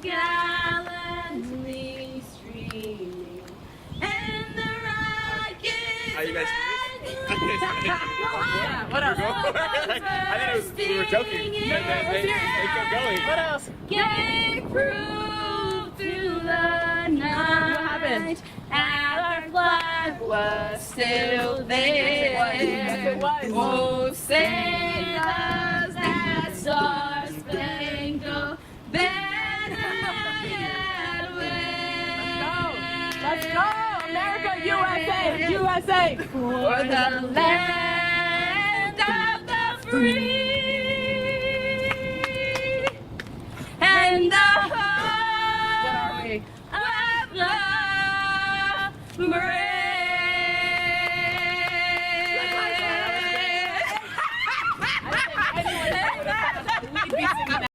gallantly streaming, and the rockets. Are you guys yeah, what else? I thought we were joking. They kept going. What else? Gave proof to the night. What happened? Our flag was still there. Yes, it was. Oh, sing us that star-spangled banner yet wave. Let's go! America, USA! USA! For the land of the free.